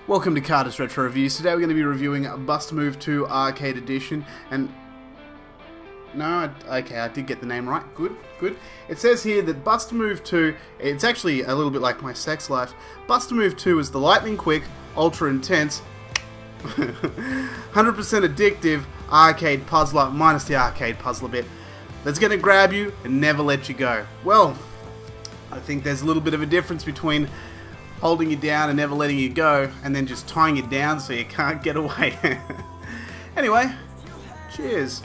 Welcome to Carter's Retro Reviews. Today we're going to be reviewing Bust-A-Move 2 Arcade Edition, and... No, okay, I did get the name right. Good, good. It says here that Bust-A-Move 2, it's actually a little bit like my sex life. Bust-A-Move 2 is the lightning quick, ultra intense, 100% addictive arcade puzzler, minus the arcade puzzler bit, that's going to grab you and never let you go. Well, I think there's a little bit of a difference between holding you down and never letting you go, and then just tying you down so you can't get away. Anyway, cheers.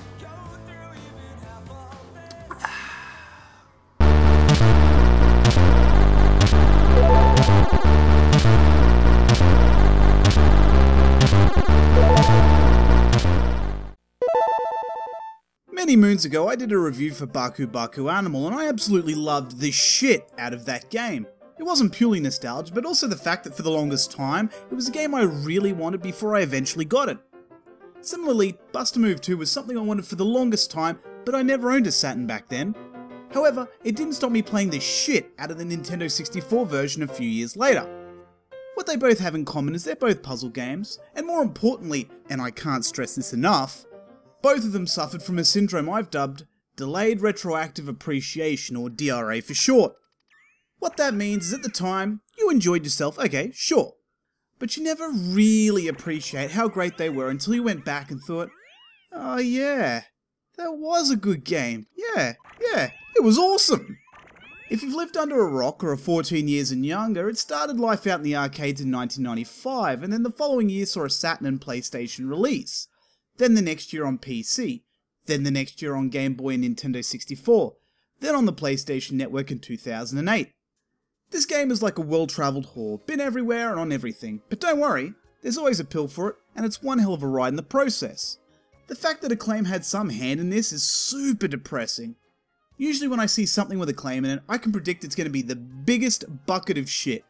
Many moons ago, I did a review for Baku Baku Animal, and I absolutely loved the shit out of that game. It wasn't purely nostalgia, but also the fact that for the longest time, it was a game I really wanted before I eventually got it. Similarly, Bust-A-Move 2 was something I wanted for the longest time, but I never owned a Saturn back then. However, it didn't stop me playing the shit out of the Nintendo 64 version a few years later. What they both have in common is they're both puzzle games, and more importantly, and I can't stress this enough, both of them suffered from a syndrome I've dubbed Delayed Retroactive Appreciation, or DRA for short. What that means is at the time, you enjoyed yourself, okay, sure, but you never really appreciate how great they were until you went back and thought, oh yeah, that was a good game, yeah, it was awesome. If you've lived under a rock or are 14 years and younger, it started life out in the arcades in 1995, and then the following year saw a Saturn and PlayStation release. Then the next year on PC, then the next year on Game Boy and Nintendo 64, then on the PlayStation Network in 2008. This game is like a well-travelled whore, been everywhere and on everything, but don't worry, there's always a pill for it, and it's one hell of a ride in the process. The fact that Acclaim had some hand in this is super depressing. Usually when I see something with Acclaim in it, I can predict it's going to be the biggest bucket of shit.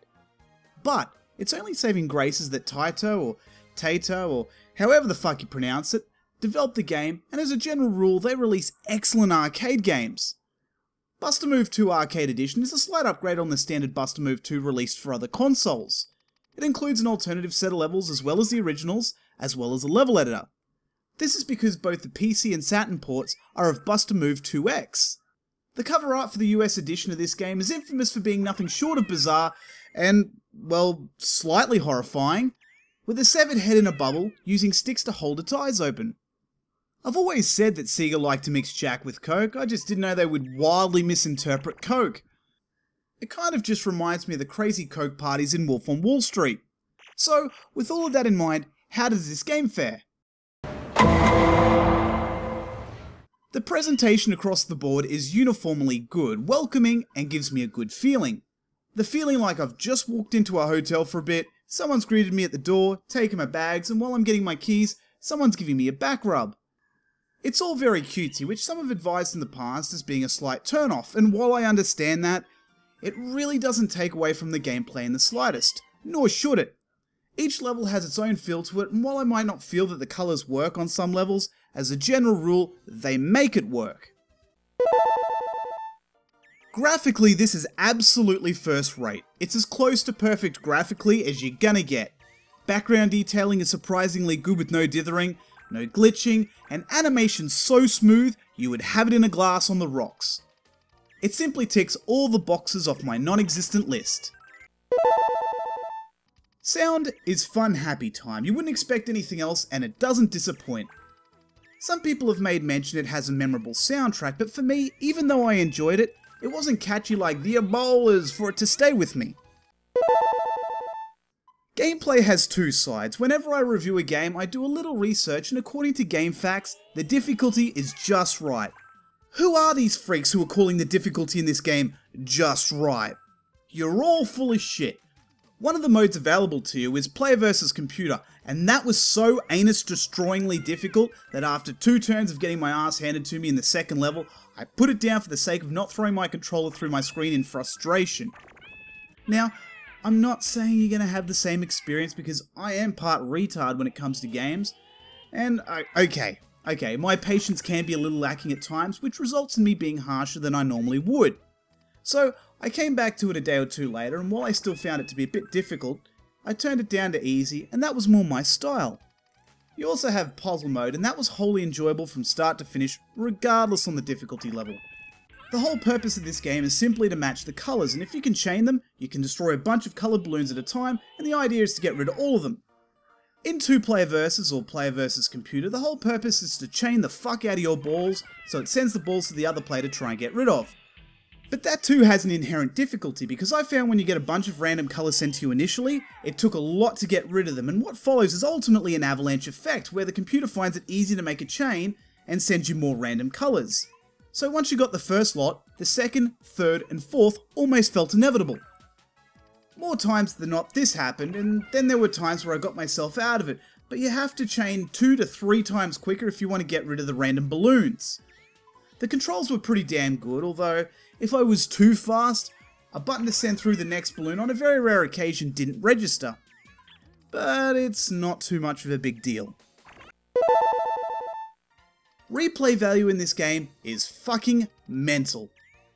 But its only saving grace is that Taito, or Taito, or however the fuck you pronounce it, developed the game, and as a general rule they release excellent arcade games. Bust-A-Move 2 Arcade Edition is a slight upgrade on the standard Bust-A-Move 2 released for other consoles. It includes an alternative set of levels as well as the originals, as well as a level editor. This is because both the PC and Saturn ports are of Bust-A-Move 2X. The cover art for the US edition of this game is infamous for being nothing short of bizarre and, well, slightly horrifying, with a severed head in a bubble using sticks to hold its eyes open. I've always said that Sega liked to mix Jack with Coke, I just didn't know they would wildly misinterpret Coke. It kind of just reminds me of the crazy Coke parties in Wolf on Wall Street. So, with all of that in mind, how does this game fare? The presentation across the board is uniformly good, welcoming, and gives me a good feeling. The feeling like I've just walked into a hotel for a bit, someone's greeted me at the door, taken my bags, and while I'm getting my keys, someone's giving me a back rub. It's all very cutesy, which some have advised in the past as being a slight turn-off, and while I understand that, it really doesn't take away from the gameplay in the slightest, nor should it. Each level has its own feel to it, and while I might not feel that the colours work on some levels, as a general rule, they make it work. Graphically, this is absolutely first rate. It's as close to perfect graphically as you're gonna get. Background detailing is surprisingly good with no dithering, no glitching, and animation so smooth you would have it in a glass on the rocks. It simply ticks all the boxes off my non-existent list. Sound is fun happy time, you wouldn't expect anything else and it doesn't disappoint. Some people have made mention it has a memorable soundtrack, but for me, even though I enjoyed it, it wasn't catchy like the Bobble for it to stay with me. Gameplay has two sides. Whenever I review a game, I do a little research, and according to GameFAQs, the difficulty is just right. Who are these freaks who are calling the difficulty in this game just right? You're all full of shit. One of the modes available to you is player versus computer, and that was so anus-destroyingly difficult that after 2 turns of getting my ass handed to me in the second level, I put it down for the sake of not throwing my controller through my screen in frustration. Now, I'm not saying you're going to have the same experience because I am part retard when it comes to games, and okay, my patience can be a little lacking at times, which results in me being harsher than I normally would. So I came back to it a day or two later, and while I still found it to be a bit difficult, I turned it down to easy, and that was more my style. You also have puzzle mode, and that was wholly enjoyable from start to finish, regardless on the difficulty level. The whole purpose of this game is simply to match the colours, and if you can chain them, you can destroy a bunch of coloured balloons at a time, and the idea is to get rid of all of them. In 2-player versus or player versus computer, the whole purpose is to chain the fuck out of your balls, so it sends the balls to the other player to try and get rid of. But that too has an inherent difficulty, because I found when you get a bunch of random colours sent to you initially, it took a lot to get rid of them, and what follows is ultimately an avalanche effect, where the computer finds it easy to make a chain and sends you more random colours. So once you got the first lot, the second, third and fourth almost felt inevitable. More times than not this happened, and then there were times where I got myself out of it, but you have to chain 2 to 3 times quicker if you want to get rid of the random balloons. The controls were pretty damn good, although if I was too fast, a button to send through the next balloon on a very rare occasion didn't register. But it's not too much of a big deal. Replay value in this game is fucking mental.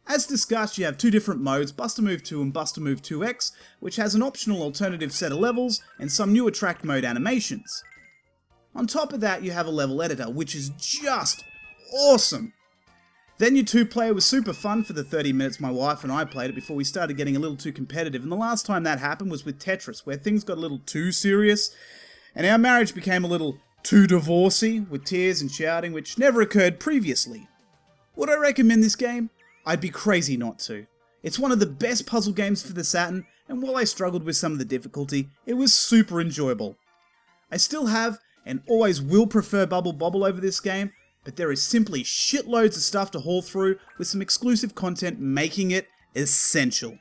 As discussed, you have 2 different modes, Buster Move 2 and Buster Move 2X, which has an optional alternative set of levels and some new attract mode animations. On top of that, you have a level editor, which is just awesome. Then your 2-player was super fun for the 30 minutes my wife and I played it before we started getting a little too competitive, and the last time that happened was with Tetris, where things got a little too serious, and our marriage became a little too divorcey, with tears and shouting, which never occurred previously. Would I recommend this game? I'd be crazy not to. It's one of the best puzzle games for the Saturn, and while I struggled with some of the difficulty, it was super enjoyable. I still have, and always will prefer Bobble over this game, but there is simply shitloads of stuff to haul through, with some exclusive content making it essential.